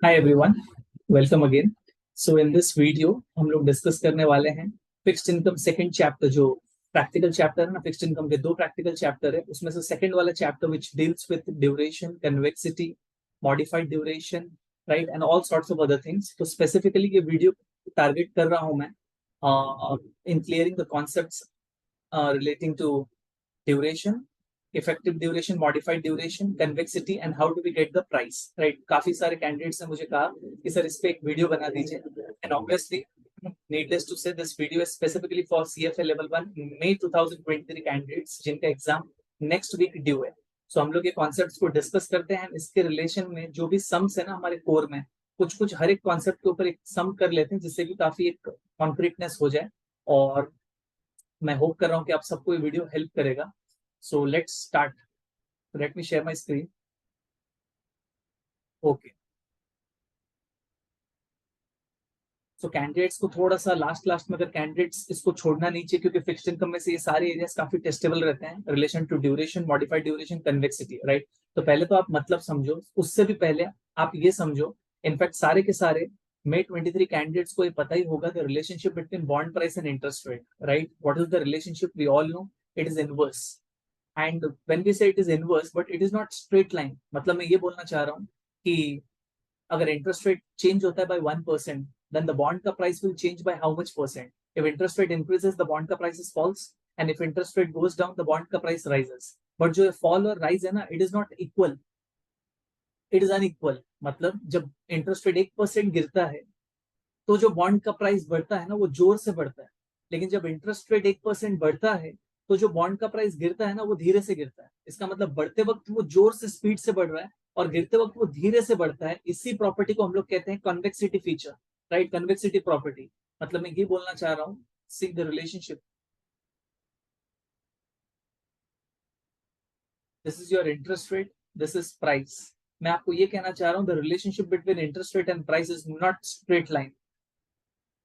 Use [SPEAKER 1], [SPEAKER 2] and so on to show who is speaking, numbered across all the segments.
[SPEAKER 1] Hi everyone, welcome again. So in this video हम लोग discuss करने वाले हैं फिक्स्ड इनकम सेकंड चैप्टर। जो प्रैक्टिकल चैप्टर है ना, फिक्स्ड इनकम के दो प्रैक्टिकल चैप्टर है, उसमें से सेकंड वाला chapter which deals with duration, convexity, modified duration, right, and all sorts of other things. तो स्पेसिफिकली ये वीडियो टारगेट कर रहा हूं मैं in clearing the concepts relating to duration, effective duration, modified duration, convexity, and how do we get the price, right? काफी सारे candidates ने मुझे कहा कि सर इस पे एक वीडियो बना दीजिए, and obviously needless to say this video is specifically for CFA level 1 May 2023 candidates जिनका एग्जाम नेक्स्ट वीक ड्यू है। सो हम लोग ये कॉन्सेप्ट्स को डिस्कस करते हैं, इसके रिलेशन में जो भी सम्स है ना हमारे कोर में, कुछ कुछ हर एक कॉन्सेप्ट के ऊपर एक सम कर लेते हैं, जिससे कि काफी एक कॉन्क्रीटनेस हो जाए। और मैं होप कर रहा हूँ कि आप सबको ये वीडियो हेल्प करेगा। So let's start. Let me share my screen. Okay, so candidates को थोड़ा सा लास्ट लास्ट में, अगर कैंडिडेट्स इसको छोड़ना नहीं चाहिए, क्योंकि फिक्स्ड इनकम में से ये सारे एरियाज काफी टेस्टेबल रहते हैं, relation to duration, modified duration, convexity, right. तो पहले तो आप मतलब समझो, उससे भी पहले आप ये समझो, इनफैक्ट सारे के सारे May 23 कैंडिडेट्स को ये पता ही होगा the relationship between bond price and interest rate, right. What is the relationship? We all know it is inverse. And when we say it is inverse, but it is not straight line. मतलब मैं ये बोलना चाह रहा हूँ कि अगर interest rate change होता है बाय 1%, then the bond का price will change by how much percent? If interest rate increases, the bond का price is falls, and if interest rate goes down, the bond का price rises. But जो fall और rise है ना, it is not equal, it is unequal। मतलब जब interest rate 1% गिरता है तो जो बॉन्ड का प्राइस बढ़ता है ना, वो जोर से बढ़ता है। लेकिन जब इंटरेस्ट रेट 1% बढ़ता है तो जो बॉन्ड का प्राइस गिरता है ना, वो धीरे से गिरता है। इसका मतलब बढ़ते वक्त वो जोर से, स्पीड से बढ़ रहा है, और गिरते वक्त वो धीरे से बढ़ता है। इसी प्रॉपर्टी को हम लोग कहते हैं convexity feature, right, convexity property. मतलब मैं ये बोलना चाह रहा हूँ, see the relationship, this is your interest rate, this is price. मैं आपको ये कहना चाह रहा हूँ, the relationship between interest rate and price is not straight line.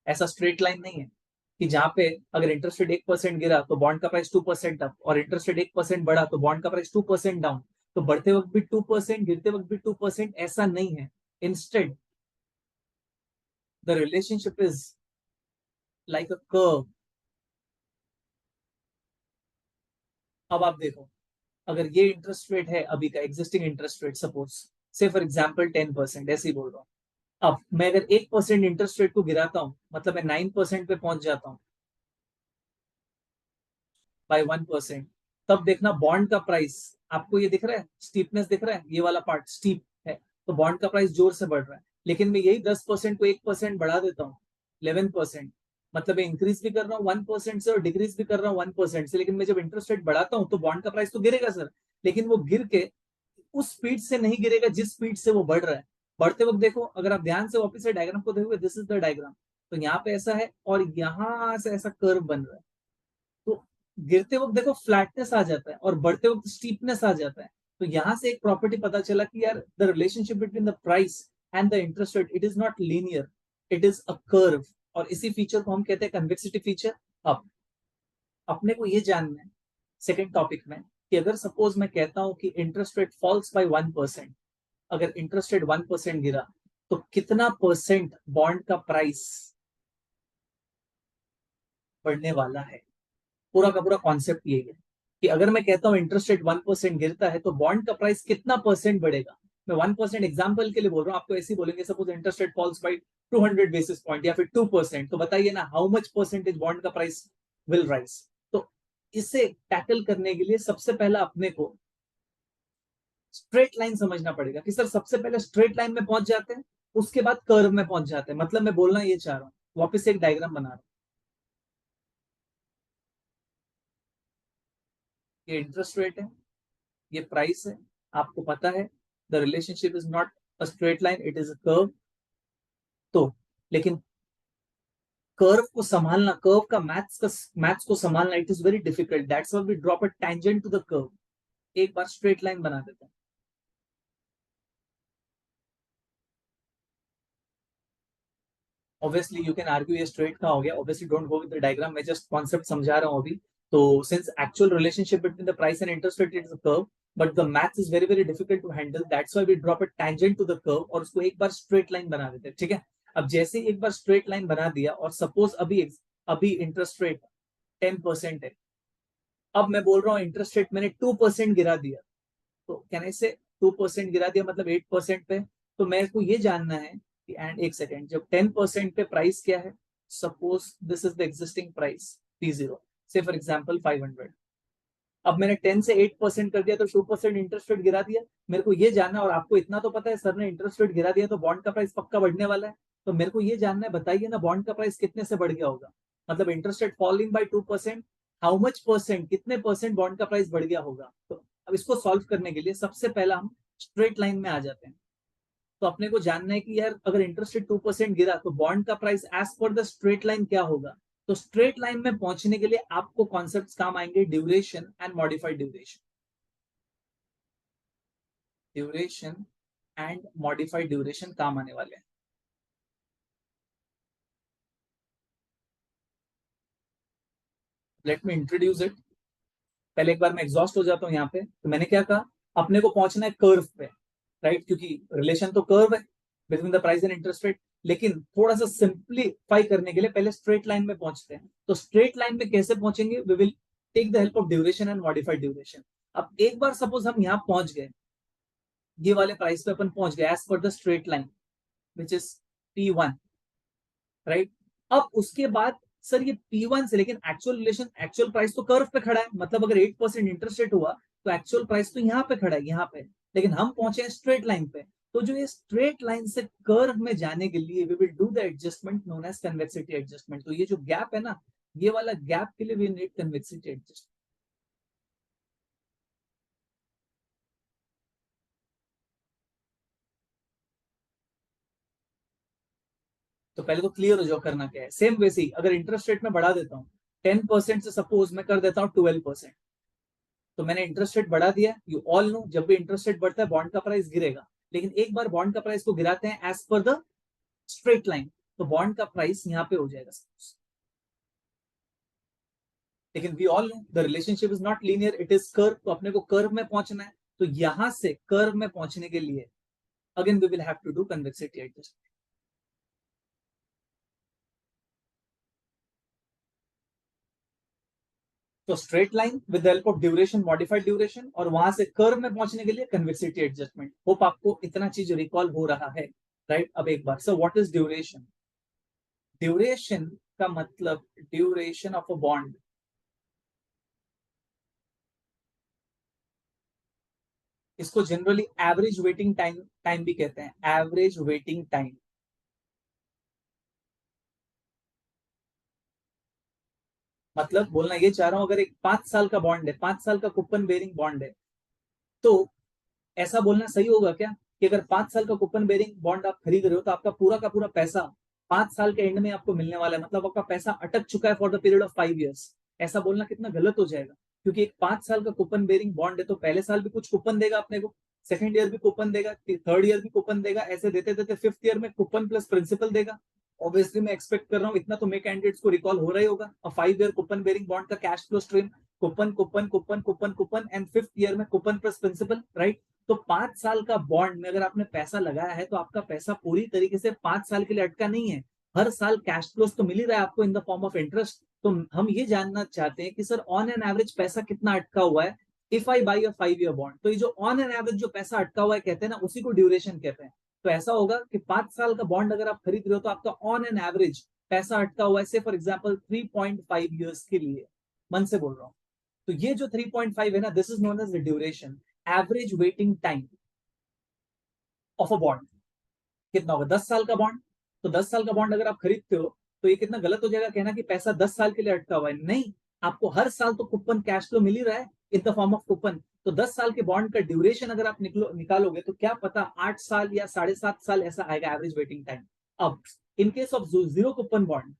[SPEAKER 1] ऐसा स्ट्रेट लाइन नहीं है कि जहां पे अगर इंटरेस्ट रेट 1% गिरा तो बॉन्ड का प्राइस 2% अप, और इंटरेस्ट रेट 1% बढ़ा तो बॉन्ड का प्राइस 2% डाउन। तो बढ़ते वक्त भी 2%, गिरते वक्त भी 2%, ऐसा नहीं है। Instead the relationship is like a curve. अब आप देखो, अगर ये इंटरेस्ट रेट है अभी का एग्जिस्टिंग इंटरेस्ट रेट, सपोज से फॉर एग्जाम्पल 10%, ऐसे ही बोल रहा हूँ। अब मैं अगर 1% इंटरेस्ट रेट को गिराता हूँ, मतलब मैं 9% पे पहुंच जाता हूँ बाय 1%। तब देखना बॉन्ड का प्राइस, आपको ये दिख रहा है, स्टीपनेस दिख रहा है, ये वाला पार्ट स्टीप है, तो बॉन्ड का प्राइस जोर से बढ़ रहा है। लेकिन मैं यही 10% को 1% बढ़ा देता हूँ, 11%, मतलब मैं इंक्रीज भी कर रहा हूँ 1% से और डिक्रीज भी कर रहा हूँ 1% से। लेकिन मैं जब इंटरेस्ट रेट बढ़ाता हूँ तो बॉन्ड का प्राइस तो गिरेगा सर, लेकिन वो गिर के उस स्पीड से नहीं गिरेगा जिस स्पीड से वो बढ़ रहा है। बढ़ते वक्त देखो, अगर आप ध्यान से वापस से डायग्राम को देखोगे, दिस इज द डायग्राम। तो यहाँ पे ऐसा है और यहाँ से ऐसा कर्व बन रहा है। तो गिरते वक्त देखो फ्लैटनेस आ जाता है और बढ़ते वक्त स्टीपनेस आ जाता है। तो यहां से एक प्रॉपर्टी पता चला कि यार the relationship between the price and the interest rate, it is not linear, it is a curve. और इसी फीचर को हम कहते हैं कन्वेक्सिटी फीचर। अब अपने को ये जानना है सेकेंड टॉपिक में कि अगर सपोज मैं कहता हूं कि इंटरेस्ट रेट फॉल्स बाय 1%, अगर इंटरेस्ट रेट 1% गिरा तो कितना परसेंट बॉन्ड का प्राइस बढ़ने वाला है। पूरा का पूरा कॉन्सेप्ट यही है कि अगर मैं कहता हूं इंटरेस्ट रेट 1% गिरता है तो बॉन्ड का प्राइस कितना परसेंट बढ़ेगा। मैं 1% एग्जाम्पल के लिए बोल रहा हूँ, आपको ऐसे ही बोलेंगे, suppose interest rate falls by 200 basis point या फिर 2%, तो बताइए ना हाउ मच परसेंटेज बॉन्ड का प्राइस विल राइज। तो इसे टैकल करने के लिए सबसे पहला अपने को स्ट्रेट लाइन समझना पड़ेगा कि सर सबसे पहले स्ट्रेट लाइन में पहुंच जाते हैं, उसके बाद कर्व में पहुंच जाते हैं। मतलब मैं बोलना ये चाह रहा हूँ, वापस से एक डायग्राम बना रहा हूँ। ये इंटरेस्ट रेट है, ये प्राइस है, आपको पता है the relationship is not a straight line, it is a curve. तो लेकिन कर्व को संभालना, कर्व का मैथ्स को संभालना, it is very difficult, that's why we drop a tangent to the curve. एक बार स्ट्रेट लाइन बना देते हैं। ऑब्वियसली यू कैन आर्ग्यू ये स्ट्रेट कहाँ हो गया, obviously don't go with the diagram, मैं जस्ट कॉन्सेप्ट समझा रहा हूँ अभी। तो since actual relationship between the price and interest rate is a curve, but the maths is very very difficult to handle, that's why we drop a tangent to the curve और उसको एक बार straight line बना देते हैं, ठीक है। अब जैसे एक बार स्ट्रेट लाइन बना दिया और सपोज अभी अभी इंटरेस्ट रेट 10% है, अब मैं बोल रहा हूँ इंटरेस्ट रेट मैंने 2% गिरा दिया, तो कहने से 2% गिरा दिया मतलब 8% पे, तो मेरे को ये जानना है कि एंड एक सेकेंड, जब 10% पे प्राइस क्या है, suppose this is the existing price P0, से फॉर एग्जाम्पल 500, अब मैंने 10 से 8% कर दिया तो 2% इंटरेस्ट रेट गिरा दिया, मेरे को ये जानना है, और आपको इतना तो पता है सर ने इंटरेस्ट रेट गिरा दिया तो बॉन्ड का प्राइस पक्का बढ़ने वाला है, तो मेरे को ये जानना है, बताइए ना बॉन्ड का प्राइस कितने से बढ़ गया होगा, मतलब interest rate falling by 2%, how much percent, कितने परसेंट बॉन्ड का प्राइस बढ़ गया होगा। तो अब इसको सॉल्व करने के लिए सबसे पहला हम स्ट्रेट लाइन में आ जाते हैं, तो अपने को जानना है कि यार अगर इंटरेस्ट रेट 2% गिरा तो बॉन्ड का price as per the straight line क्या होगा। तो स्ट्रेट लाइन में पहुंचने के लिए आपको कॉन्सेप्ट्स काम आएंगे, duration and modified duration, duration and modified duration काम आने वाले हैं। Let me introduce it. पहले एक बार मैं एग्जॉस्ट हो जाता हूँ यहाँ पे, तो मैंने क्या कहा, अपने को पहुंचना है कर्व पे, राइट, क्योंकि रिलेशन तो कर्व है between the price and interest rate, लेकिन थोड़ा सा सिंप्लीफाई करने के लिए पहले स्ट्रेट लाइन में पहुंचते हैं। तो स्ट्रेट लाइन में कैसे पहुंचेंगे, we will take the help of duration and modified duration. अब एक बार सपोज हम यहाँ पहुंच गए, ये वाले प्राइस पे अपन पहुंच गए as per the straight line which is P1, right. अब उसके बाद सर ये P1 से, लेकिन एक्चुअल रिलेशन, एक्चुअल प्राइस तो कर्व पे खड़ा है, मतलब अगर 8% इंटरेस्ट रेट हुआ तो एक्चुअल प्राइस तो यहाँ पे खड़ा है, यहाँ पे, लेकिन हम पहुंचे हैं स्ट्रेट लाइन पे। तो जो ये स्ट्रेट लाइन से कर्व में जाने के लिए we will do the adjustment known as convexity adjustment. तो ये जो गैप है ना, ये वाला गैप के लिए वी नीड कन्वेक्सिटी एडजस्टमेंट। तो पहले तो क्लियर हो जाओ करना क्या है। सेम वैसे ही अगर इंटरेस्ट रेट में बढ़ा देता हूँ 10% से सपोज मैं कर देता हूँ 12%, तो मैंने इंटरेस्ट रेट बढ़ा दिया। यू ऑल नो जब भी इंटरेस्ट रेट बढ़ता है बॉन्ड का प्राइस गिरेगा, लेकिन एक बार बॉन्ड का प्राइस को गिराते हैं as per the straight line, तो बॉन्ड का प्राइस यहाँ पे हो जाएगा सपोज। लेकिन we all know the relationship is not linear, it is curve, तो अपने को कर्व में पहुंचना है, तो यहां से कर्व में पहुंचने के लिए again we will have to do convexity adjustment. तो straight line with the help of duration, modified duration, और वहां से कर्व में पहुंचने के लिए कन्वेक्सिटी एडजस्टमेंट। होप आपको इतना चीज रिकॉल हो रहा है, राइट। अब एक बार sir what is duration, duration का मतलब ड्यूरेशन ऑफ अ बॉन्ड, इसको generally average waiting time time भी कहते हैं, एवरेज वेटिंग टाइम। मतलब बोलना ये चाह रहा हूं, अगर एक 5 साल का बॉन्ड है, 5 साल का कूपन बेरिंग बॉन्ड है, तो ऐसा बोलना सही होगा क्या कि अगर 5 साल का कूपन बेरिंग बॉन्ड आप खरीद रहे हो तो आपका पूरा का पूरा पैसा 5 साल के एंड में आपको मिलने वाला है, मतलब आपका पैसा अटक चुका है for the period of 5 years. ऐसा बोलना कितना गलत हो जाएगा, क्योंकि एक 5 साल का कूपन बेरिंग बॉन्ड है तो पहले साल भी कुछ कूपन देगा अपने को, सेकंड ईयर भी कूपन देगा, थर्ड ईयर भी कूपन देगा, ऐसे देते देते फिफ्थ ईयर में कूपन प्लस प्रिंसिपल देगा। ऑब्वियसली मैं एक्सपेक्ट कर रहा हूँ इतना तो मेरे कैंडिडेट्स को रिकॉल हो रहा ही होगा। और 5 ईयर कूपन बेरिंग बॉन्ड का cash flow stream, coupon coupon coupon coupon coupon and fifth year में कूपन प्लस प्रिंसिपल, राइट। तो 5 साल का बॉन्ड में अगर आपने पैसा लगाया है तो आपका पैसा पूरी तरीके से 5 साल के लिए अटका नहीं है, हर साल कैश फ्लोस तो मिल ही रहा है आपको in the form of interest. तो हम ये जानना चाहते हैं कि सर ऑन एन एवरेज पैसा कितना अटका हुआ है if I by a 5 year bond. तो ये जो ऑन एन एवरेज जो पैसा अटका हुआ है कहते हैं ना, उसी को ड्यूरेशन कहते हैं। तो ऐसा होगा कि 5 साल का बॉन्ड अगर आप खरीद रहे हो तो आपका ऑन एन एवरेज पैसा अटका हुआ है से फॉर एग्जाम्पल 3.5 ईयर्स के लिए, मन से बोल रहा हूँ। तो ये जो 3.5 है ना, this is known as the duration, average waiting time of a bond. कितना होगा, 10 साल का बॉन्ड। तो 10 साल का बॉन्ड अगर आप खरीदते हो तो ये कितना गलत हो जाएगा कहना कि पैसा 10 साल के लिए अटका हुआ है, नहीं, आपको हर साल तो कूपन कैश फ्लो मिल ही रहा है in the form of coupon. तो 10 साल के बॉन्ड का ड्यूरेशन अगर आप निकालोगे तो क्या पता 8 साल या 7.5 साल ऐसा आएगा एवरेज वेटिंग टाइम। अब in case of zero coupon bond,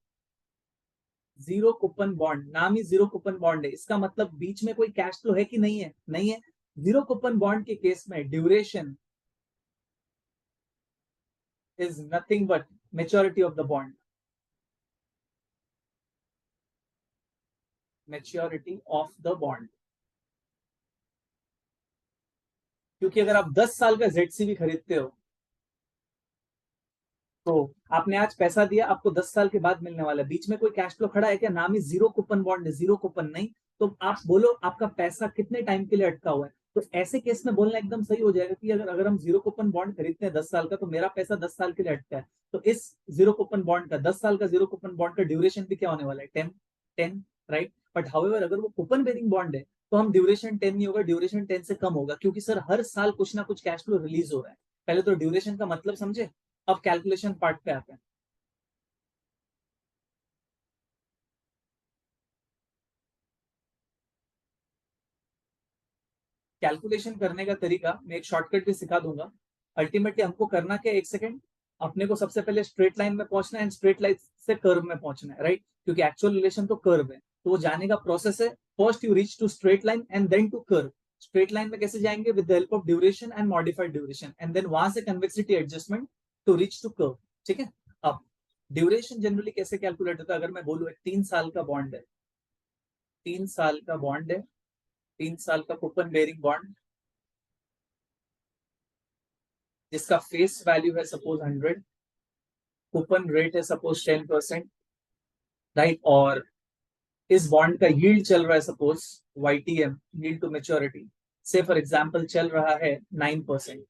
[SPEAKER 1] zero coupon bond नाम ही जीरो कूपन बॉन्ड है, इसका मतलब बीच में कोई कैश फ्लो है कि नहीं है, नहीं है। जीरो कूपन बॉन्ड के केस में duration is nothing but maturity of the bond, maturity of the bond। क्योंकि अगर आप 10 साल का ZCB खरीदते हो तो आपने आज पैसा दिया, आपको 10 साल के बाद मिलने वाला है, बीच में कोई कैश फ्लो खड़ा है क्या? नाम ही जीरो कूपन बॉन्ड है, जीरो कूपन नहीं। तो आप बोलो आपका पैसा कितने टाइम के लिए अटका हुआ है, तो ऐसे केस में बोलना एकदम सही हो जाएगा कि अगर अगर हम जीरो कूपन बॉन्ड खरीदते हैं 10 साल का, तो मेरा पैसा 10 साल के लिए अटका है। तो इस जीरो कूपन बॉन्ड का 10 साल का जीरो कूपन बॉन्ड का ड्यूरेशन भी क्या होने वाला है? 10 राइट। बट हाउएवर अगर वो कूपन बेरिंग बॉन्ड है तो हम ड्यूरेशन 10 नहीं होगा, ड्यूरेशन 10 से कम होगा, क्योंकि सर हर साल कुछ ना कुछ कैश फ्लो रिलीज हो रहा है। पहले तो ड्यूरेशन का मतलब समझे, अब कैलकुलेशन पार्ट पे आते हैं। कैलकुलेशन करने का तरीका मैं एक शॉर्टकट भी सिखा दूंगा। अल्टीमेटली हमको करना क्या, एक सेकंड, अपने को सबसे पहले स्ट्रेट लाइन में पहुंचना है, स्ट्रेट लाइन से कर्व में पहुंचना है, राइट, क्योंकि एक्चुअल रिलेशन तो कर्व है, तो वो जाने का प्रोसेस है। First you reach to straight line and then to curve. Straight line में कैसे जाएंगे? With the help of duration and modified duration, and then वहां से convexity adjustment to reach to curve. ठीक है। अब ड्यूरेशन जनरली कैसे कैलकुलेट होता है? अगर मैं बोलूँ एक 3 साल का बॉन्ड है, 3 साल का बॉन्ड है, 3 साल का कूपन बेरिंग बॉन्ड, जिसका फेस वैल्यू है सपोज 100, कूपन रेट है सपोज 10%, राइट, और इस बॉन्ड का यील्ड चल रहा है suppose YTM, yield to maturity, say for example चल रहा है 9%।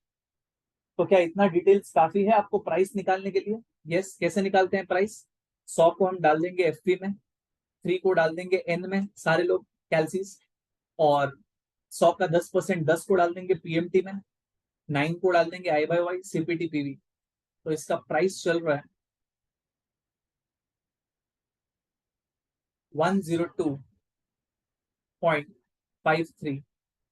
[SPEAKER 1] तो क्या इतना डिटेल्स काफी है आपको प्राइस निकालने के लिए? यस। कैसे निकालते हैं प्राइस? 100 को हम डाल देंगे FP में, 3 को डाल देंगे N में, सारे लोग कैलसीज, और 100 का 10% 10 को डाल देंगे PMT में, 9 को डाल देंगे I/Y CPT PV। तो इसका प्राइस चल रहा है 102.53।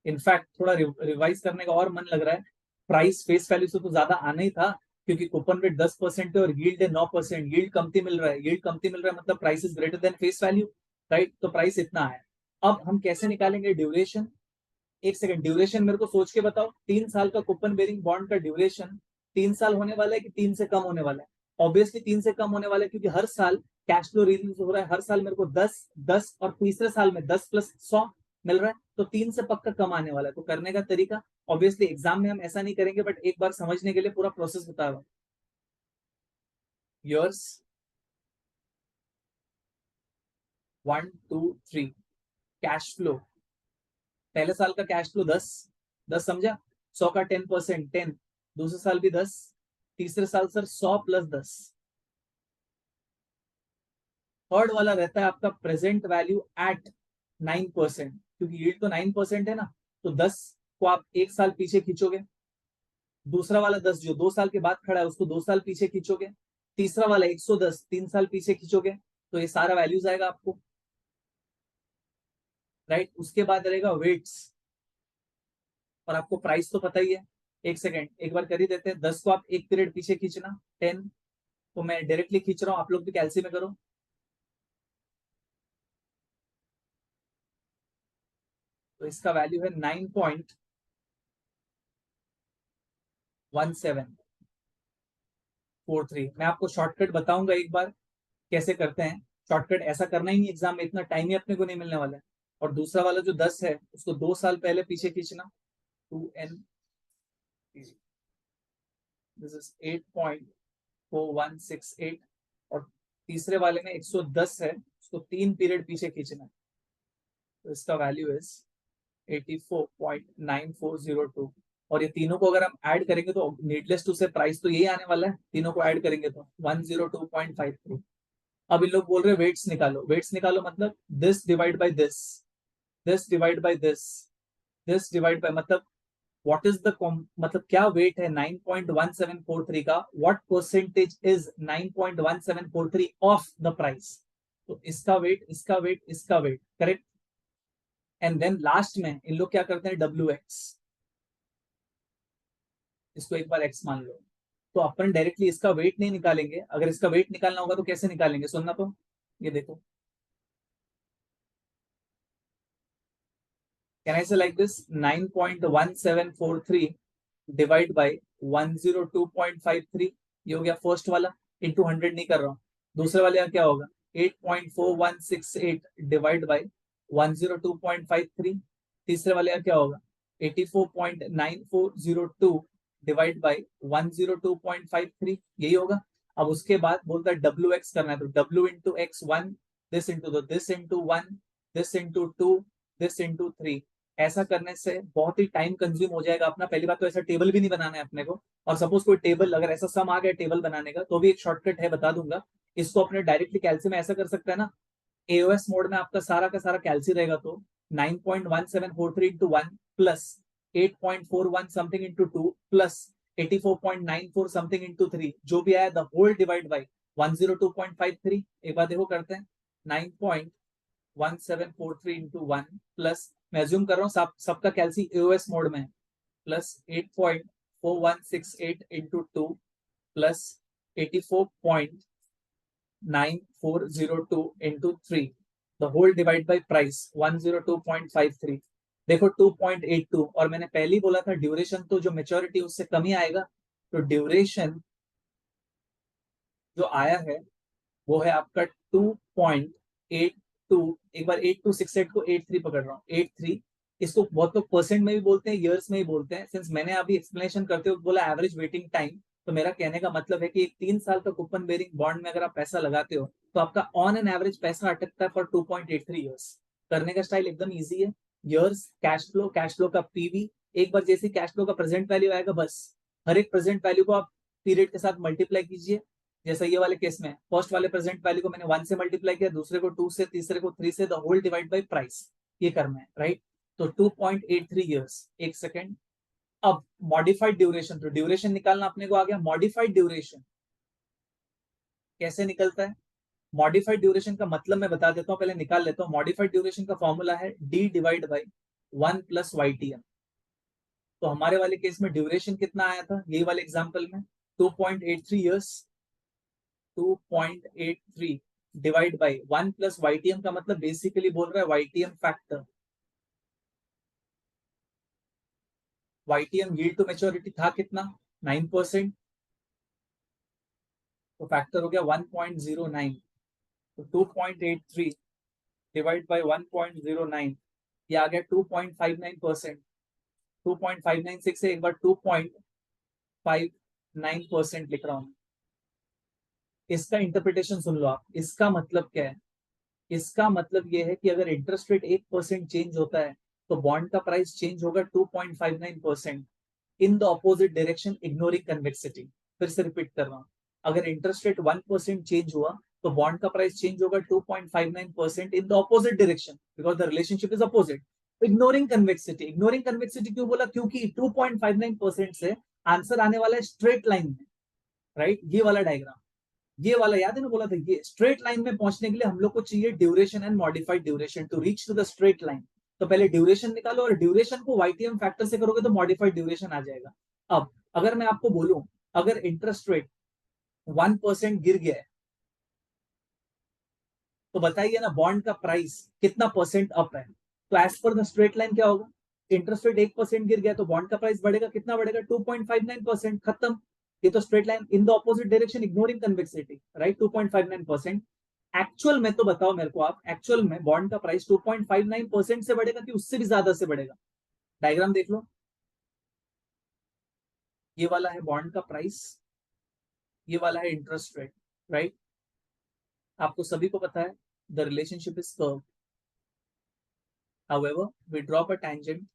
[SPEAKER 1] इनफैक्ट थोड़ा रिवाइज करने का और मन लग रहा है, प्राइस फेस वैल्यू से तो ज्यादा आना ही था, क्योंकि कूपन रेट 10% है और यील्ड है 9%, यील्ड कमती मिल रहा है, यील्ड कमती मिल रहा है मतलब price is greater than face value, right, तो प्राइस इतना है। अब हम कैसे निकालेंगे ड्यूरेशन? एक सेकंड, ड्यूरेशन मेरे को सोच के बताओ, 3 साल का कूपन बेरिंग बॉन्ड का ड्यूरेशन 3 साल होने वाला है कि 3 से कम होने वाला है? ऑब्वियसली 3 से कम होने वाला है, क्योंकि हर साल कैश फ्लो रिलीज हो रहा है, हर साल मेरे को 10 10 और तीसरे साल में 10 + 100 मिल रहा है, तो 3 से पक्का कम आने वाला है। तो करने का तरीका, ऑब्वियसली एग्जाम में हम ऐसा नहीं करेंगे, बट एक बार समझने के लिए पूरा प्रोसेस बता रहा हूँ। ईयर्स 1 2 3, कैश फ्लो, पहले साल का कैश फ्लो 10 10 समझा, 100 का 10% 10, दूसरे साल भी 10, तीसरे साल सर 100 + 10, थर्ड वाला रहता है आपका प्रेजेंट वैल्यू एट 9%, क्योंकि यील्ड तो 9% है ना, तो 10 को आप एक साल पीछे खींचोगे, दूसरा वाला 10 जो 2 साल के बाद खड़ा है उसको 2 साल पीछे खींचोगे, तीसरा वाला 110 3 साल पीछे खींचोगे, तो ये सारा वैल्यूज आएगा आपको, राइट। उसके बाद रहेगा वेट्स, और आपको प्राइस तो पता ही है। एक सेकेंड, एक बार कर ही देते हैं, 10 को आप एक पीरियड पीछे खींचना 10, तो मैं डायरेक्टली खींच रहा हूँ, आप लोग भी कैलसी में करो। तो इसका वैल्यू है 9.1743। मैं आपको शॉर्टकट बताऊंगा एक बार कैसे करते हैं। शॉर्टकट ऐसा करना ही नहीं, एग्जाम में इतना टाइम ही अपने को नहीं मिलने वाला है। और दूसरा वाला जो 10 है उसको 2 साल पहले पीछे खींचना, 2N, दिस इज 8.4168, और तीसरे वाले में 110 है, उसको 3 पीरियड पीछे खींचना है, तो इसका वैल्यू इज 84.9402। और ये तीनों को अगर हम ऐड करेंगे तो नीडलेस टू से प्राइस तो यही आने वाला है, तीनों को ऐड करेंगे तो 102.53। अब इन लोग बोल रहे हैं वेट्स निकालो, वेट्स निकालो मतलब this divide by this, this divide by this, this divide by, मतलब व्हाट इज द, मतलब क्या वेट है 9.1743 का, what percentage is 9.1743 of the price, तो इसका वेट, इसका वेट, इसका weight, correct. And then last में इन लोग क्या करते हैं, WX, इसको एक बार X मान लो। तो अपन डायरेक्टली इसका वेट नहीं निकालेंगे, अगर इसका वेट निकालना होगा तो कैसे निकालेंगे, सुनना तो, ये देखो, कैन आई से लाइक दिस, 9.1743 डिवाइड बाय 102.53, ये हो गया फर्स्ट वाला, इंटू 100 नहीं कर रहा हूँ। दूसरे वाले का क्या होगा, 8.4168 डिवाइड बाय 102.53, तीसरे वाले का क्या होगा 84.9402 डिवाइड बाई 102.53, यही होगा। अब उसके बाद बोलता है डब्ल्यू एक्स करना है, तो W into x 1, this into this into 1, this into 2, this into 3। ऐसा करने से बहुत ही टाइम कंज्यूम हो जाएगा अपना। पहली बात तो ऐसा टेबल भी नहीं बनाना है अपने को, और सपोज कोई टेबल अगर ऐसा सम आ गया टेबल बनाने का, तो भी एक शॉर्टकट है, बता दूंगा। इसको अपने डायरेक्टली कैलसी में ऐसा कर सकते हैं ना, एओएस मोड में आपका सारा का सारा कैलसी रहेगा, तो 9.1743 into 1 plus 8.41 something into 2 plus 84.94 something into 3, जो भी आया द होल डिवाइड बाई 102.53। एक बार देखो करते हैं, 9.1743 इंटू 1 प्लस, मैं अज्यूम कर रहा हूँ सबका कैलसी एओएस मोड में है, plus 8.4168 into 2 plus 84.9402 into 3, the whole divide by price 102.53। देखो 2.82, और मैंने पहले ही बोला था ड्यूरेशन तो जो मेच्योरिटी उससे कम ही आएगा, तो ड्यूरेशन जो आया है वो है आपका 2.82। एक बार 8268 को 83 पकड़ रहा हूँ, 83। इसको बहुत लोग परसेंट में भी बोलते हैं, ईयर्स में भी बोलते हैं। सिंस मैंने अभी एक्सप्लेनेशन करते हुए बोला एवरेज वेटिंग टाइम, तो मेरा कहने का मतलब है कि एक 3 साल का कूपन बेरिंग बॉन्ड में अगर आप पैसा लगाते हो, तो आपका ऑन एन एवरेज पैसा अटकता है फॉर 2.83 ईयर्स। करने का स्टाइल एकदम ईजी है। ईयर्स, कैश फ्लो का पीवी, एक बार जैसे कैश फ्लो का प्रेजेंट वैल्यू आएगा, बस हर एक प्रेजेंट वैल्यू को आप पीरियड के साथ मल्टीप्लाई कीजिए। जैसा ये वाले केस में फर्स्ट वाले प्रेजेंट वैल्यू को मैंने 1 से मल्टीप्लाई किया, दूसरे को 2 से, तीसरे को 3 से, the whole divide by price, ये करना है, राइट। तो 2.83 ईयर्स। एक सेकेंड, अब मॉडिफाइड ड्यूरेशन, तो ड्यूरेशन निकालना अपने को आ गया। मॉडिफाइड ड्यूरेशन कैसे निकलता है? मॉडिफाइड ड्यूरेशन का मतलब मैं बता देता हूँ, पहले निकाल लेता हूँ। मॉडिफाइड ड्यूरेशन का फॉर्मूला है D divide by 1 plus Y T M. तो हमारे वाले केस में ड्यूरेशन कितना आया था, यही वाले एग्जाम्पल में 2.83 years. 2.83 divide by 1 plus YTM का मतलब बेसिकली बोल रहा है YTM factor. YTM yield to maturity था कितना, 9%, तो फैक्टर हो गया 1.09। तो 2.83 डिवाइड बाई 1.09, ये आ गया 2.59%। 2.596 से एक बार 2.59% लिख रहा हूं। इसका इंटरप्रिटेशन सुन लो आप, इसका मतलब क्या है? इसका मतलब यह है कि अगर इंटरेस्ट रेट 1% चेंज होता है, तो बॉन्ड का प्राइस चेंज होगा 2.59% in the opposite direction ignoring convexity. फिर से रिपीट कर रहा हूं, अगर इंटरेस्ट रेट 1% चेंज हुआ, तो बॉन्ड का प्राइस चेंज होगा 2.59% in the opposite direction, because the relationship is opposite. Ignoring convexity, ignoring convexity क्यों बोला? क्योंकि 2.59% से आंसर आने वाला है स्ट्रेट लाइन में, राइट। ये वाला डायग्राम, ये वाला याद है ना, बोला था ये स्ट्रेट लाइन में पहुंचने के लिए हम लोग को चाहिए duration and modified duration to reach to the straight line. तो पहले ड्यूरेशन निकालो, और ड्यूरेशन को वाईटीएम फैक्टर से करोगे तो मॉडिफाइड ड्यूरेशन आ जाएगा। अब अगर मैं आपको बोलूं, अगर इंटरेस्ट रेट 1% गिर गया है, तो बताइए ना बॉन्ड का प्राइस कितना परसेंट अप है? तो as per the straight line क्या होगा? इंटरेस्ट रेट 1% गिर गया तो बॉन्ड का प्राइस बढ़ेगा, कितना बढ़ेगा? 2.59%, खत्म। ये तो straight line in the opposite direction ignoring convexity, right. 2.59%। Actual में तो बताओ मेरे को आप, एक्चुअल में बॉन्ड का प्राइस 2.59% से बढ़ेगा कि उससे भी ज्यादा से बढ़ेगा? डायग्राम देख लो, ये वाला है बॉन्ड का प्राइस, ये वाला है इंटरेस्ट रेट, राइट। आपको सभी को पता है the relationship is curve. However, we drop a tangent.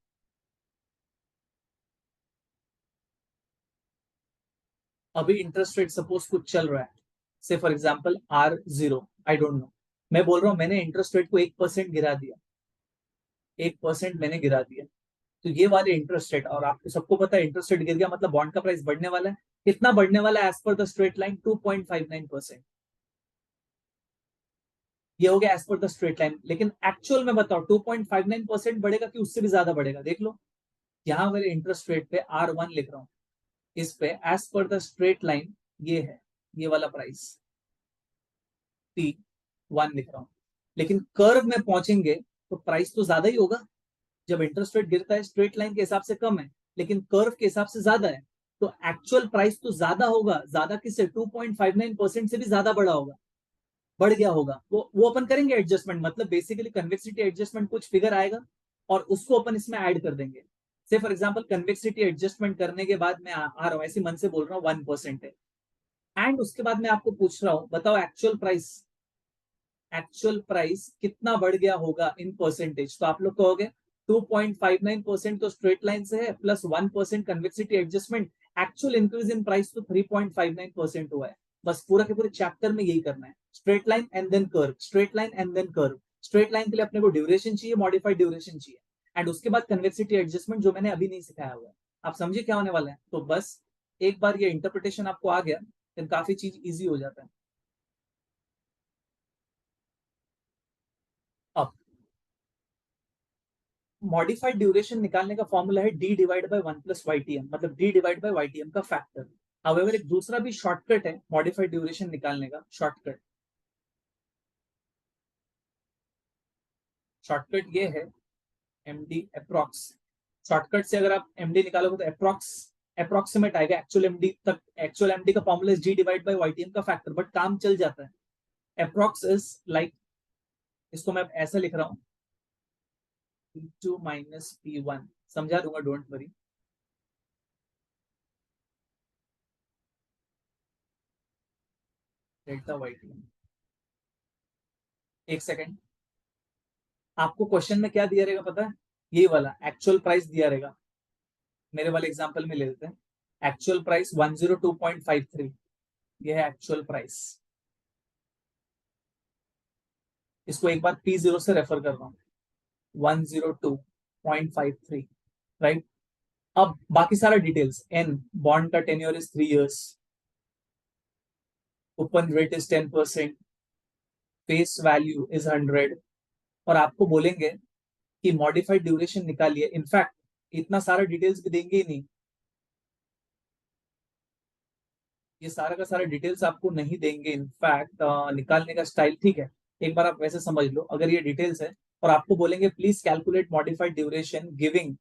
[SPEAKER 1] अभी इंटरेस्ट रेट सपोज कुछ चल रहा है, से for example R0, I don't know. मैं बोल रहा हूं मैंने इंटरेस्ट रेट को 1% गिरा दिया, 1% मैंने गिरा दिया। तो ये वाले इंटरेस्ट रेट, और आपको सबको पता है इंटरेस्ट रेट गिर गया मतलब बॉन्ड का प्राइस बढ़ने वाला है। कितना बढ़ने वाला है as per the straight line? 2.59%। ये हो गया as per the straight line, लेकिन एक्चुअल में बताओ 2.59% बढ़ेगा कि उससे भी ज्यादा बढ़ेगा? देख लो, यहां वाले इंटरेस्ट रेट पे R1 लिख रहा हूं, इस पे as per the straight line ये है, ये वाला प्राइस T1 लिख रहा हूं। लेकिन कर्व में पहुंचेंगे तो प्राइस तो ज्यादा ही होगा। जब इंटरेस्ट रेट गिरता है स्ट्रेट लाइन के हिसाब से कम है, लेकिन कर्व के हिसाब से ज्यादा है, तो एक्चुअल प्राइस तो ज्यादा होगा। ज्यादा किससे? 2.59% से भी ज्यादा बढ़ा होगा, बढ़ गया होगा। वो अपन करेंगे एडजस्टमेंट, मतलब बेसिकली कन्वेक्सिटी एडजस्टमेंट कुछ फिगर आएगा और उसको अपन इसमें ऐड कर देंगे। से फॉर एग्जाम्पल कन्वेक्सिटी एडजस्टमेंट करने के बाद मैं आ रहा हूँ, ऐसे मन से बोल रहा हूँ 1% है, एंड उसके बाद मैं आपको पूछ रहा हूँ बताओ एक्चुअल प्राइस कितना बढ़ गया होगा इन परसेंटेज, तो आप लोग कहोगे 2.59% तो स्ट्रेट लाइन से है plus 1% convexity adjustment, actual increase in price तो 3.59% हुआ है। बस पूरा के पूरे चैप्टर में यही करना है, straight line and then curve, straight line and then curve. Straight line के लिए अपने को ड्यूरेशन चाहिए, मॉडिफाइड ड्यूरेशन चाहिए, एंड उसके बाद कन्वेक्सिटी एडजस्टमेंट जो मैंने अभी नहीं सिखाया हुआ है। आप समझिए क्या होने वाला है। तो बस एक बार ये इंटरप्रिटेशन आपको आ गया फिर काफी चीज इजी हो जाता है। अब मॉडिफाइड ड्यूरेशन निकालने का फॉर्मूला है डी डिवाइड बाई 1 + YTM, मतलब डी डिवाइड बाई YTM का फैक्टर। हाउएवर एक दूसरा भी शॉर्टकट है मॉडिफाइड ड्यूरेशन निकालने का, शॉर्टकट ये है एमडी अप्रॉक्स। शॉर्टकट से अगर आप एमडी निकालोगे तो अप्रोक्सीमेट आएगा एक्चुअल एमडी तक। एक्चुअल एमडी का formula is D divide by YTM का फैक्टर, बट काम चल जाता है। अप्रॉक्स इज लाइक, इसको मैं ऐसा लिख रहा हूँ P2 - P1, समझा दूंगा, डोंट वरी। डेल्टा YTM, एक सेकेंड। आपको क्वेश्चन में क्या दिया रहेगा पता है, ये वाला एक्चुअल प्राइस दिया रहेगा। मेरे वाले एग्जांपल में ले लेते हैं, एक्चुअल प्राइस 102.53, ये है एक्चुअल प्राइस। इसको एक बार P0 से रेफर कर रहा हूँ, 102.53, राइट। अब बाकी सारा डिटेल्स, एन बॉन्ड का tenure is 3 years, open rate is 10%, face value is 100, और आपको बोलेंगे कि मॉडिफाइड ड्यूरेशन निकालिए। इनफैक्ट इतना सारा डिटेल्स भी देंगे ही नहीं, ये सारा का सारा डिटेल्स आपको नहीं देंगे। इनफैक्ट निकालने का स्टाइल ठीक है, एक बार आप वैसे समझ लो। अगर ये डिटेल्स है और आपको बोलेंगे please calculate modified duration giving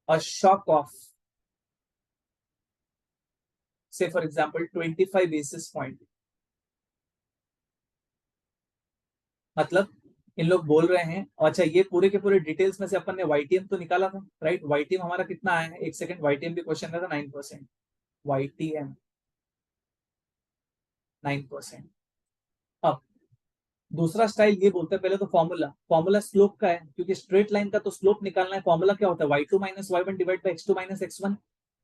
[SPEAKER 1] a shock of से फॉर एग्जांपल 25 बेसिस पॉइंट, मतलब इन लोग बोल रहे हैं। अच्छा, ये पूरे के पूरे डिटेल्स में से अपन ने YTM तो निकाला था, राइट। YTM हमारा कितना आया है, एक सेकंड, YTM भी क्वेश्चन में था 9%, YTM 9%। अब दूसरा स्टाइल ये बोलते हैं, पहले तो फॉर्मूला स्लोप का है, क्योंकि स्ट्रेट लाइन का तो स्लोप निकालना है। फॉर्मूला क्या होता है, y2 - y1 divide by x2 - x1।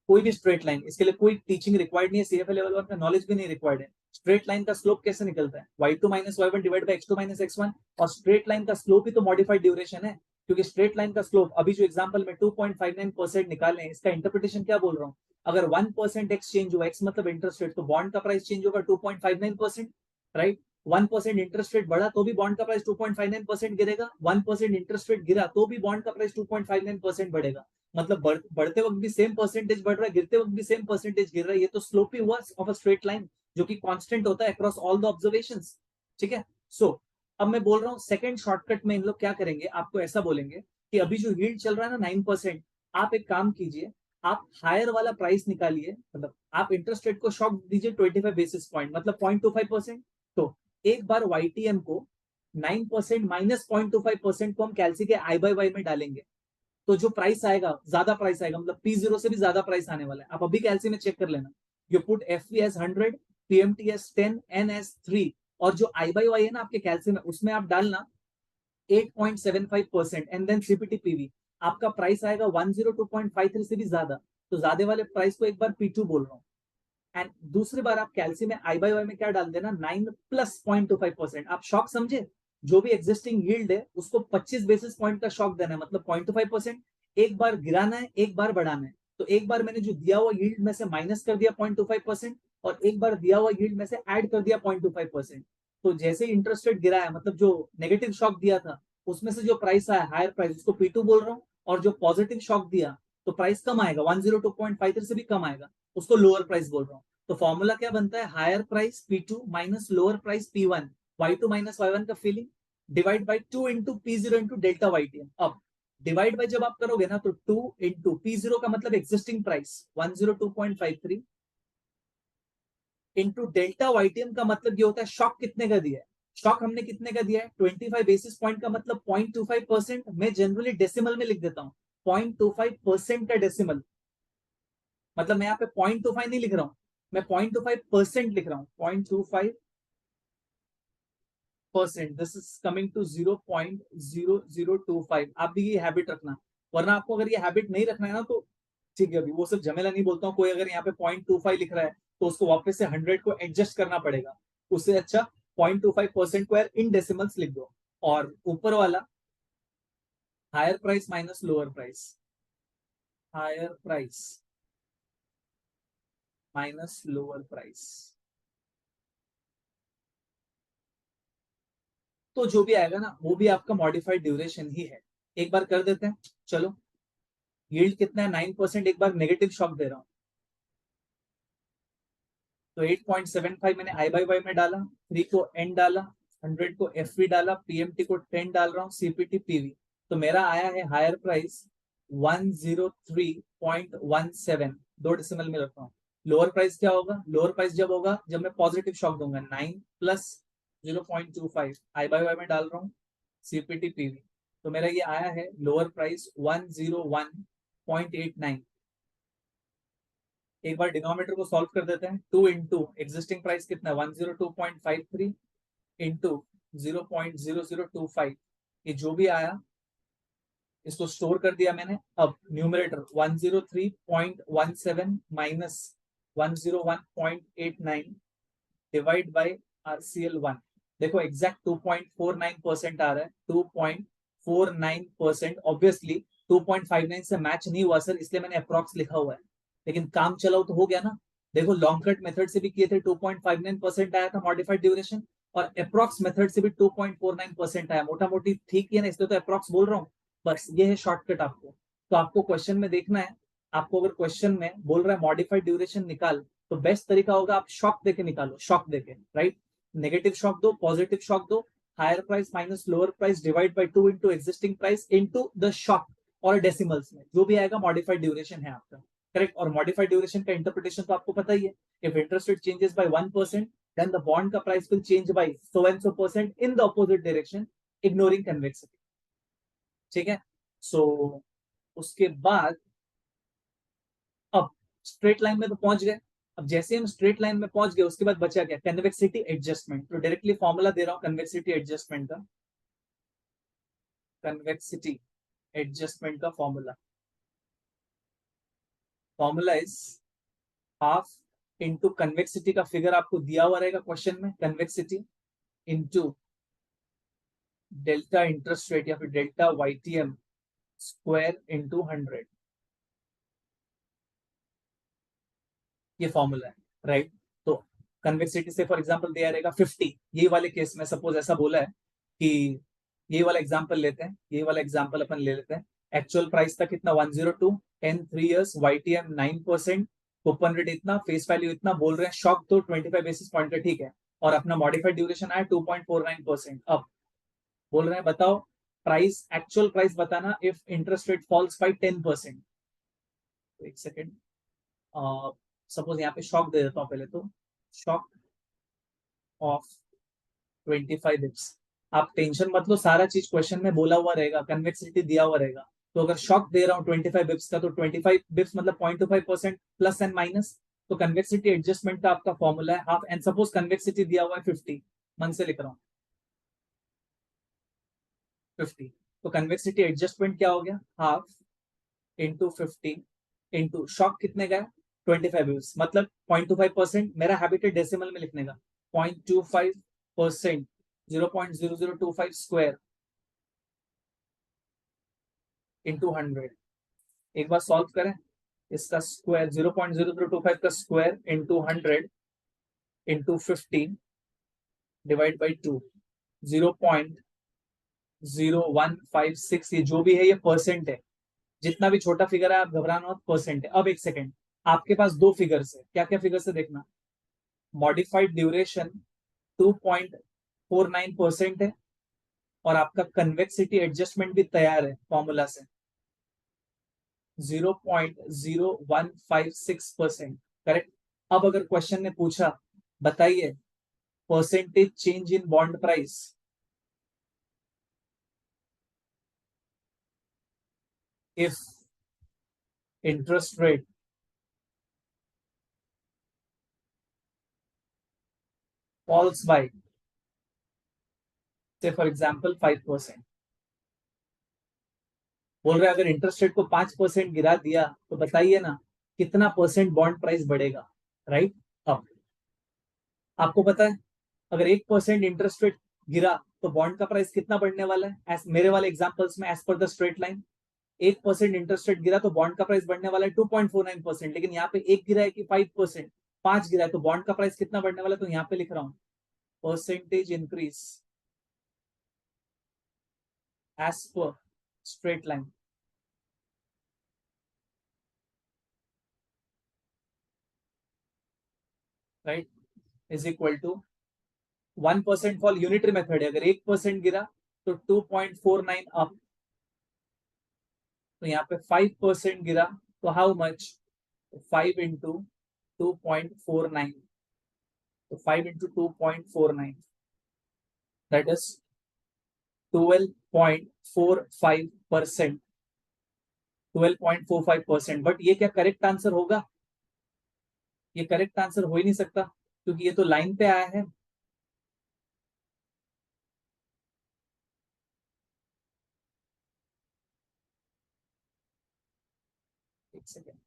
[SPEAKER 1] कोई भी स्ट्रेट लाइन, इसके लिए कोई टीचिंग रिक्वायर्ड नहीं है, CFA लेवल 1 का नॉलेज भी नहीं रिक्वायर्ड है। स्ट्रेट लाइन का स्लोप कैसे निकलता है, y2 - y1 divide by x2 - x1, और स्ट्रेट लाइन का स्लोप ही तो मॉडिफाइड ड्यूरेशन है। क्योंकि स्ट्रेट लाइन का स्लोप अभी जो एग्जांपल में 2.59% निकाले, इसका इंटरप्रिटेशन क्या बोल रहा हूँ, अगर 1% एक्स चेंज हुआ, एक्स मतलब इंटरेस्ट रेट, तो बॉन्ड का प्राइस चेंज होगा 2.59%, राइट। 1% इंटरेस्ट रेट बढ़ा तो भी बॉन्ड का प्राइस 2.59% गिरेगा, 1% इंटरेस्ट रेट गिरा तो भी बॉन्ड का प्राइस 2.59% बढ़ेगा। मतलब बढ़ते वक्त भी सेम परसेंटेज बढ़ रहा है, गिरते वक्त भी सेम परसेंटेज गिर रहा है। ये तो स्लोप ही हुआ ऑफ अ स्ट्रेट लाइन, जो कि कांस्टेंट होता है अक्रॉस ऑल द ऑब्जर्वेशंस। ठीक है। सो अब मैं बोल रहा हूँ सेकंड शॉर्टकट में इन लोग क्या करेंगे, आपको ऐसा बोलेंगे कि अभी जो यील्ड चल रहा है ना 9%, आप एक काम कीजिए, आप हायर वाला प्राइस निकालिए, मतलब आप इंटरेस्ट रेट को शॉक दीजिए 25 बेसिस पॉइंट, मतलब 0.25%। तो एक बार YTM को 9% माइनस 0.25% को हम कैलसी के I/Y में डालेंगे, तो जो प्राइस आएगा ज्यादा प्राइस आएगा, मतलब P0 से भी ज्यादा प्राइस आने वाला है। आप अभी कैलसी में चेक कर लेना, you put FV as 100, PMT as 10, N as 3, और जो I/Y है ना आपके कैलसी में, उसमें आप डालना 8.75% एंड देन CPT PV। आपका प्राइस आएगा 102.53 से भी ज्यादा, तो ज्यादा वाले प्राइस को एक बार P2 बोल रहा हूँ। एंड दूसरी बार आप कैलसी में I/Y में क्या डाल देना, 9 प्लस 0.25%। आप शॉक समझे, जो भी एग्जिस्टिंग यील्ड है उसको 25 बेसिस पॉइंट का शॉक देना है, मतलब 0.25%। एक बार गिराना है, एक बार बढ़ाना है। तो एक बार मैंने जो दिया हुआ यील्ड में से माइनस कर दिया 0.25%, और एक बार दिया हुआ यील्ड में से ऐड कर दिया 0.25%। तो जैसे ही इंटरेस्ट रेट गिरा है, मतलब जो नेगेटिव शॉक दिया था उसमें से जो प्राइस आया हायर प्राइस, उसको P2 बोल रहा हूँ, और जो पॉजिटिव शॉक दिया तो प्राइस कम आएगा, 102.53 से भी कम आएगा, उसको लोअर प्राइस बोल रहा हूँ। तो फॉर्मूला क्या बनता है, higher price P2 minus lower price P1, Y2 minus Y1 का feeling, divide by 2 into P0 into delta YTM। अब डिवाइड बाई जब आप करोगे ना, तो 2 इंटू P0 का मतलब existing price 102.53 into delta YTM का मतलब ये होता है शॉक कितने का दिया है, शॉक हमने कितने का दिया है 25 बेसिस पॉइंट का मतलब 0.25%। मैं जनरली डेसिमल में लिख देता हूँ 0.25% का डेसिमल, मतलब मैं यहाँ पे 0.25 नहीं लिख रहा हूँ, मैं 0.25% लिख रहा हूँ, 0.25%। This is coming to 0.0025। आप भी ये हैबिट रखना, वरना आपको अगर ये हैबिट नहीं रखना है ना तो ठीक है, अभी वो सब झमेला नहीं बोलता हूँ। कोई अगर यहाँ पे 0.25 लिख रहा है तो उसको वापस से 100 को एडजस्ट करना पड़ेगा। उससे अच्छा 0.25% को यार इन डेसिमल्स लिख दो। और ऊपर वाला higher price minus lower price, higher price minus lower price, तो जो भी आएगा ना वो भी आपका मॉडिफाइड ड्यूरेशन ही है। एक बार कर देते हैं, चलो। यील्ड कितना है 9%। एक बार नेगेटिव शॉक दे रहा हूँ तो 8.75 मैंने आई बाई वाई में डाला, 3 को एन डाला, 100 को एफ वी डाला, पीएमटी को 10 डाल रहा हूँ, सीपीटी पीवी। तो मेरा आया है हायर प्राइस 103.17, 2 डेसिमल में रखता हूँ। लोअर प्राइस क्या होगा, लोअर प्राइस जब होगा जब मैं पॉजिटिव शॉक दूंगा, 9 प्लस 0.25 आई बाई वाई में डाल रहा हूँ, सीपीटी पीवी। तो मेरा ये आया है लोअर प्राइस 101.89। एक बार डिनोमिनेटर को सॉल्व कर देते हैं, 2 इंटू एग्जिस्टिंग प्राइस कितना है 102.53 इंटू 0.0025, ये जो भी आया इसको स्टोर कर दिया मैंने। अब numerator 103.17 minus 101.89 divide by RCL1। देखो एग्जैक्ट 2.49% आ रहा है, 2.49%। ऑब्वियसली 2.59 से मैच नहीं हुआ सर, इसलिए मैंने अप्रॉक्स लिखा हुआ है, लेकिन काम चलाओ तो हो गया ना। देखो लॉन्ग कट मेथड से भी किए थे 2.59% आया था मॉडिफाइड ड्यूरेशन, और अप्रॉक्स मेथड से भी 2.49% आया, मोटा मोटी ठीक है ना, इसलिए तो अप्रॉक्स बोल रहा हूँ। बस ये है शॉर्टकट आपको। तो आपको क्वेश्चन में देखना है, आपको अगर क्वेश्चन में बोल रहा है मॉडिफाइड ड्यूरेशन निकाल, तो बेस्ट तरीका होगा आप शॉक देके निकालो, शॉक देके, राइट। नेगेटिव शॉक दो, पॉजिटिव शॉक दो, higher price minus lower price divide by 2 into existing price into the shock, और डेसिमल्स में जो भी आएगा मॉडिफाइड ड्यूरेशन है आपका, करेक्ट। और मॉडिफाइड ड्यूरेशन का इंटरप्रिटेशन तो आपको पता ही है, if interest rate changes by 1% then the bond का price will change by so and so percent in the opposite direction ignoring convexity। ठीक है, सो उसके बाद अब स्ट्रेट लाइन में तो पहुंच गए। अब जैसे हम स्ट्रेट लाइन में पहुंच गए उसके बाद बचा क्या, कन्वेक्सिटी एडजस्टमेंट। तो डायरेक्टली फॉर्मूला दे रहा हूं कन्वेक्सिटी एडजस्टमेंट का, कन्वेक्सिटी एडजस्टमेंट का formula, formula is half into convexity का फिगर आपको दिया हुआ रहेगा क्वेश्चन में, convexity into delta interest rate या फिर डेल्टा वाईटीएम स्क्वायर इंटू 100, ये फॉर्मूला है, राइट। तो कन्वेक्सिटी से फॉर एग्जांपल दिया रहेगा 50, ये वाले केस में सपोज ऐसा बोला है कि ये वाला एग्जांपल लेते हैं, ये वाला एग्जांपल अपन ले लेते हैं। एक्चुअल प्राइस था कितना 102, 10 3 इयर्स, वाईटीएम 9%, कूपन रेट इतना, फेस वैल्यू इतना, बोल रहे हैं शॉक तो 25 बेसिस पॉइंट का, ठीक है। और अपना मॉडिफाइड ड्यूरेशन आया 2.49%। अब बोल रहे हैं बताओ प्राइस, एक्चुअल प्राइस बताना if interest rate falls by 10%। तो एक सेकेंड, सपोज यहाँ पे शॉक दे देता हूँ पहले तो, शॉक ऑफ 25 बिप्स। आप टेंशन मत लो, सारा चीज क्वेश्चन में बोला हुआ रहेगा, कन्वेक्सिटी दिया हुआ रहेगा। तो अगर शॉक दे रहा हूँ 25 बिप्स का, तो 25 बिप्स मतलब 0.25% प्लस एंड माइनस। तो कन्वेक्सिटी एडजस्टमेंट का आपका फॉर्मूला है हाफ, एंड सपोज कन्वेक्सिटी दिया हुआ है 50, मन से लिख रहा हूँ 50। तो कन्वेक्सिटी एडजस्टमेंट क्या हो गया, हाफ इंटू 50 इंटू शॉक कितने का है 25 बिप्स, मतलब 0.25%। मेरा हैबिट है डेसिमल में लिखने का, 0.25%, 0.0025 स्क्वायर इंटू 100। एक बार सॉल्व करें, इसका स्क्वायर 0.0025 का square into 100 into 50 divide by 2, 0.0156, ये जो भी है ये परसेंट है। जितना भी छोटा फिगर है आप घबराना मत, परसेंट है। अब एक सेकेंड, आपके पास दो फिगर्स है, क्या क्या फिगर्स है देखना। मॉडिफाइड ड्यूरेशन 2.49% है, और आपका कन्वेक्सिटी एडजस्टमेंट भी तैयार है फॉर्मूला से 0.0156%, करेक्ट। अब अगर क्वेश्चन ने पूछा बताइए percentage change in bond price if interest rate falls by say for example 5%. बोल रहे अगर इंटरेस्ट रेट को 5% गिरा दिया तो बताइए ना कितना परसेंट बॉन्ड प्राइस बढ़ेगा, राइट? अब आपको पता है अगर 1% इंटरेस्ट रेट गिरा तो बॉन्ड का प्राइस कितना बढ़ने वाला है? मेरे वाले एग्जांपल्स में as per the straight line 1% interest rate गिरा तो बॉन्ड का प्राइस बढ़ने वाला है 2.49%, लेकिन यहाँ पे एक गिरा है कि 5%, 5 गिरा है तो बॉन्ड का प्राइस कितना बढ़ने वाला है? तो यहाँ पे लिख रहा हूँ percentage increase as per straight line, right, is equal to 1% fall unitary method है, अगर 1% गिरा तो 2.49 अप, तो यहाँ पे 5% गिरा तो हाउ मच? 5 इंटू 2.49, तो 5 इंटू 2.49 दैट इज 12.45%, 12.45%। बट ये क्या करेक्ट आंसर होगा? ये करेक्ट आंसर हो ही नहीं सकता क्योंकि ये तो लाइन पे आया है। एक सेकेंड,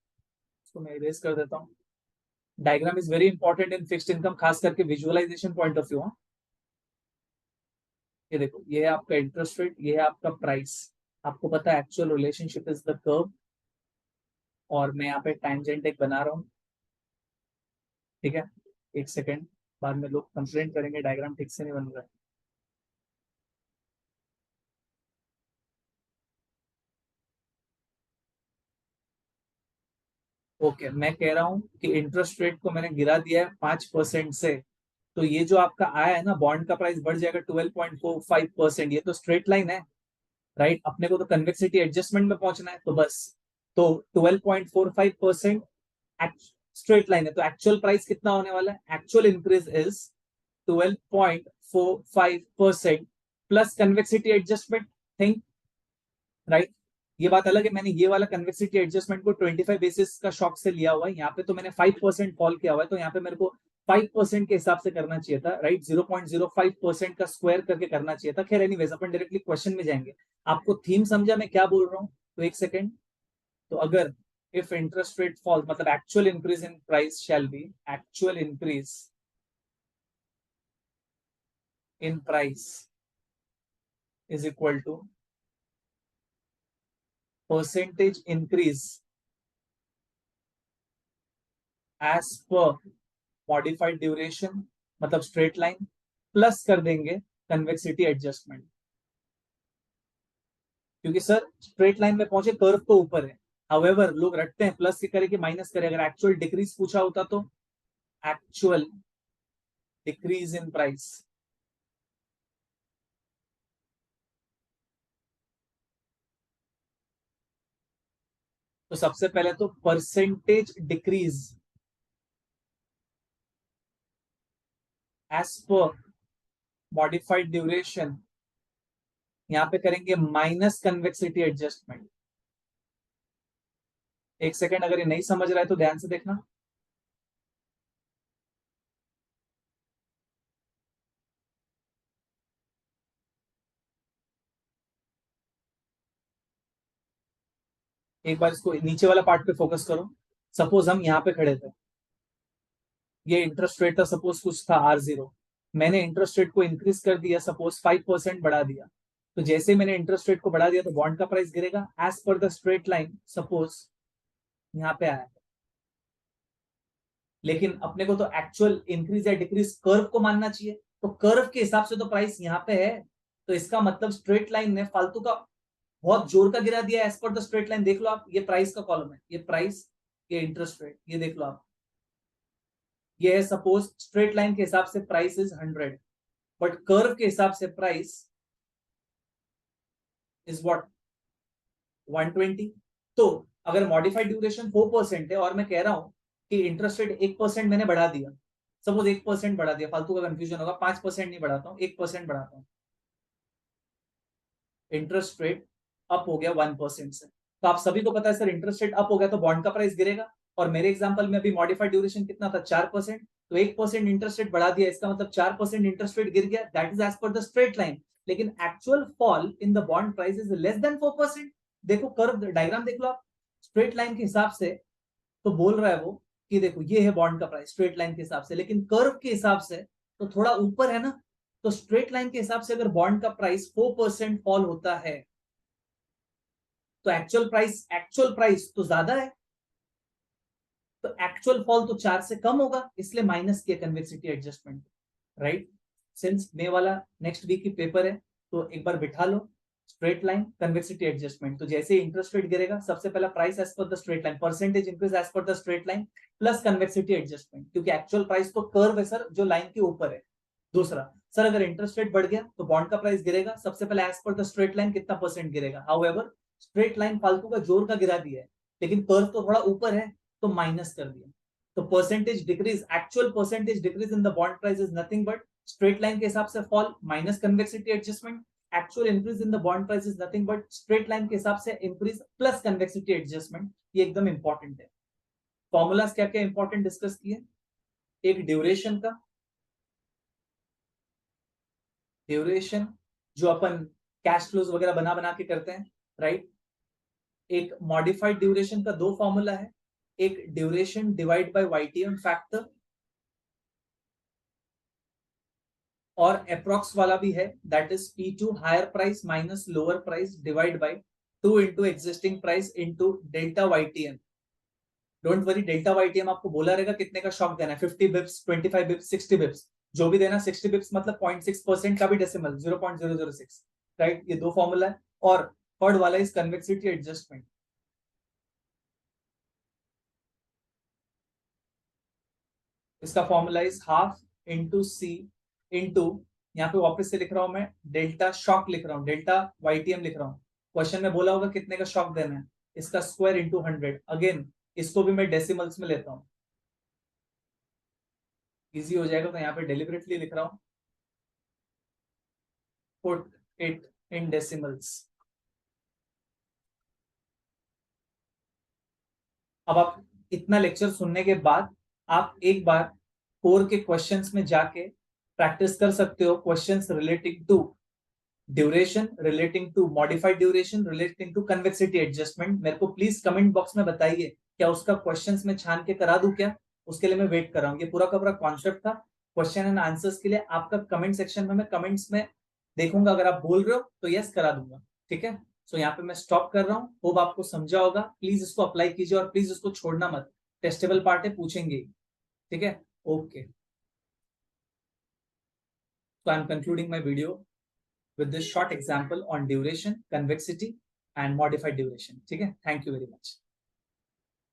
[SPEAKER 1] इसको मैं इरेज कर देता हूँ। Diagram is very important in fixed income, खास करके विजुअलाइजेशन पॉइंट ऑफ व्यू। ये देखो, ये है आपका इंटरेस्ट रेट, ये है आपका प्राइस। आपको पता है actual relationship is the curve, और मैं यहाँ पे टैंजेंट एक बना रहा हूँ, ठीक है? एक सेकेंड, बाद में लोग कंप्लेंट करेंगे डायग्राम ठीक से नहीं बन रहा है। ओके, मैं कह रहा हूँ कि इंटरेस्ट रेट को मैंने गिरा दिया है 5% से, तो ये जो आपका आया है ना बॉन्ड का प्राइस बढ़ जाएगा 12.45%। ये तो स्ट्रेट लाइन है, राइट? अपने को तो कन्वेक्सिटी एडजस्टमेंट में पहुंचना है, तो बस, तो 12.45% स्ट्रेट लाइन है, तो एक्चुअल प्राइस कितना होने वाला है? Actual increase is 12.45% plus convexity adjustment, think, right? ये बात अलग है, मैंने ये वाला कन्वेक्सिटी एडजस्टमेंट को 25 बेसिस का शॉक से लिया हुआ है, यहाँ पे तो मैंने 5% फॉल किया हुआ है, तो यहाँ पे मेरे को 5% के हिसाब से करना चाहिए था, राइट? 0.05% का स्क्वायर करके करना चाहिए था। खैर एनीवेज, अपन डायरेक्टली क्वेश्चन में जाएंगे। आपको थीम समझा मैं क्या बोल रहा हूँ? तो एक सेकेंड, तो अगर इफ इंटरेस्ट रेट फॉल, मतलब actual increase in price shall be, actual increase in price is equal to percentage increase as per modified duration, मतलब स्ट्रेट लाइन, प्लस कर देंगे कन्वेक्सिटी एडजस्टमेंट, क्योंकि सर स्ट्रेट लाइन में पहुंचे curve तो ऊपर है। हाउएवर लोग रटते हैं प्लस के करे कि माइनस करे, अगर एक्चुअल डिक्रीज पूछा होता तो एक्चुअल डिक्रीज इन प्राइस, तो सबसे पहले तो percentage decrease as per modified duration, यहां पे करेंगे माइनस कन्वेक्सिटी एडजस्टमेंट। एक सेकेंड, अगर ये नहीं समझ रहा है तो ध्यान से देखना। एक बार इसको नीचे वाला पार्ट पे फोकस करो। सपोज हम यहाँ पे खड़े थे, ये इंटरेस्ट रेट था सपोज कुछ था R0, मैंने इंटरेस्ट रेट को इंक्रीज कर दिया, सपोज 5% बढ़ा दिया, तो जैसे ही मैंने इंटरेस्ट रेट को बढ़ा दिया तो बॉन्ड का प्राइस गिरेगा as per the straight line, suppose यहाँ पे आया। लेकिन अपने को तो एक्चुअल इंक्रीज या डिक्रीज कर्व को मानना चाहिए, तो कर्व के हिसाब से तो प्राइस यहाँ पे है, तो इसका मतलब स्ट्रेट लाइन ने फालतू का बहुत जोर का गिरा दिया as per the straight line. देख लो आप, ये प्राइस का कॉलम है, ये प्राइस, ये इंटरेस्ट रेट, ये देख लो आप, ये है सपोज स्ट्रेट लाइन के हिसाब से प्राइस इज 100, बट कर्व के हिसाब से प्राइस इज व्हाट? 120। तो अगर मॉडिफाइड ड्यूरेशन 4% है और मैं कह रहा हूं कि इंटरेस्ट रेट 1% मैंने बढ़ा दिया, सपोज 1% बढ़ा दिया, फालतू का कंफ्यूजन होगा, 5% नहीं बढ़ाता हूँ, 1% बढ़ाता हूँ, इंटरेस्ट रेट अप हो गया 1% से। तो आप सभी को पता है सर इंटरेस्ट रेट अप हो गया तो बॉन्ड का प्राइस गिरेगा, और मेरे एग्जांपल में अभी मॉडिफाइड ड्यूरेशन कितना था 4%, तो 1% इंटरेस्ट रेट बढ़ा दिया, इसका मतलब 4% इंटरेस्ट रेट गिर गया, that is as per the straight line. लेकिन actual fall in the bond price is less than 4%। देखो कर्व डायग्राम देख लो आप, स्ट्रेट लाइन के हिसाब से तो बोल रहा है वो कि देखो ये है बॉन्ड का प्राइस स्ट्रेट लाइन के हिसाब से, लेकिन कर्व के हिसाब से तो थोड़ा ऊपर है ना। तो स्ट्रेट लाइन के हिसाब से अगर बॉन्ड का प्राइस 4% फॉल होता है तो एक्चुअल प्राइस तो ज्यादा है, तो एक्चुअल फॉल तो 4 से कम होगा, इसलिए माइनस किया कन्वेक्सिटी एडजस्टमेंट, राइट। सिंस मे वाला नेक्स्ट वीक की पेपर है तो एक बार बिठा लो स्ट्रेट लाइन कन्वेक्सिटी एडजस्टमेंट, तो जैसे इंटरेस्ट रेट गिरेगा सबसे पहला price as per the straight line, percentage increase as per the straight line plus convexity adjustment, क्योंकि एक्चुअल प्राइस तो कर्व है सर जो लाइन के ऊपर है। दूसरा सर अगर इंटरेस्ट रेट बढ़ गया तो बॉन्ड का प्राइस गिरेगा, सबसे पहले as per the straight line कितना परसेंट गिरेगा, हाउएवर स्ट्रेट लाइन फालतू का जोर का गिरा दिया है, लेकिन कर्व तो थोड़ा ऊपर है तो माइनस कर दिया। तो percentage decrease, actual percentage decrease in the bond price is nothing but straight line के हिसाब से fall minus convexity adjustment, actual increase in the bond price is nothing but straight line के हिसाब से इंक्रीज प्लस कन्वेक्सिटी एडजस्टमेंट। ये एकदम important है। Formulas क्या क्या इंपॉर्टेंट डिस्कस किए, एक ड्यूरेशन का, ड्यूरेशन जो अपन कैश फ्लोज वगैरह बना बना के करते हैं, राइट। एक मॉडिफाइड ड्यूरेशन का दो फॉर्मूला है, एक duration divide by YTM factor और अप्रॉक्स वाला भी है, that is P2 higher price minus lower price divide by 2 into existing price into delta YTM. Don't worry, delta YTM आपको बोला रहेगा कितने का शॉक देना है, 50 बिप्स, 25 बिप्स, 60 बिप्स, जो भी देना। 60 बिप्स मतलब 0.6% का भी डेसिमल 0.006, राइट। ये दो फॉर्मूला है। और थर्ड वाला इज कन्वेक्सिटी एडजस्टमेंट, इसका formula is half into C into, यहाँ पे वापस से लिख रहा हूं मैं, डेल्टा शॉक लिख रहा हूँ, डेल्टा वाईटीएम लिख रहा हूँ। क्वेश्चन में बोला होगा कितने का शॉक देना है, इसका स्क्वायर इंटू 100। अगेन इसको भी मैं डेसिमल्स में लेता हूँ, इजी हो जाएगा, तो यहाँ पे डेलिबरेटली लिख रहा हूँ, पुट इट इन डेसिमल्स। अब आप इतना लेक्चर सुनने के बाद आप एक बार कोर के क्वेश्चंस में जाके प्रैक्टिस कर सकते हो, questions relating to duration, relating to modified duration, relating to convexity adjustment. मेरे को प्लीज कमेंट बॉक्स में बताइए, क्या उसका क्वेश्चंस में छान के करा दूं क्या, उसके लिए मैं वेट कर रहा हूँ। ये पूरा का पूरा कॉन्सेप्ट था क्वेश्चन एंड आंसर्स के लिए। आपका कमेंट सेक्शन में मैं कमेंट्स में देखूंगा, अगर आप बोल रहे हो तो यस करा दूंगा, ठीक है। सो यहाँ पे मैं स्टॉप कर रहा हूँ, होप आपको समझा होगा। प्लीज इसको अप्लाई कीजिए और प्लीज इसको छोड़ना मत, टेस्टेबल पार्ट है, पूछेंगे, ठीक है। Okay, so I'm concluding my video with this short example on duration, convexity and modified duration, ठीक है। Thank you very much.